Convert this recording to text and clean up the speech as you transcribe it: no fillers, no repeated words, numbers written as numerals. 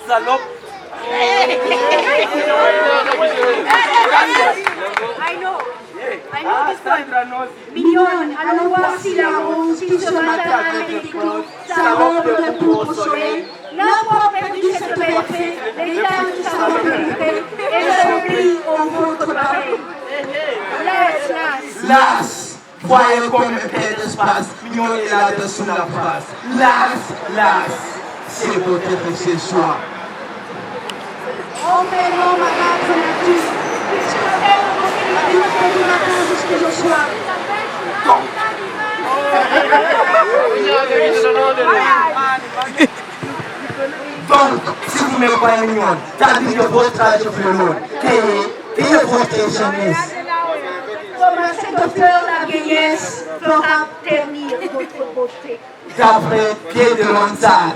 salope. I know this one. Mignonne, allons voir si la rose qui ce matin avec des clous, sa robe de pourpre au soleil, n'a perdu cette perfée, les teintes de sa robe et le plis au votre pareil. Lasse, voyez comme elle d'espace, Mignonne est là-dessous la face. Lasse, c'est beauté de ce soir. On fait non, marastre nature, puisque elle me fait du matin jusqu'au soir. Donc, si vous me croyez Mignonne, t'as dit que votre âge est plus long. Et votre jeunesse. Comme cette fleur, la vieillesse fera ternir votre beauté. D'après Pierre de RONSARD.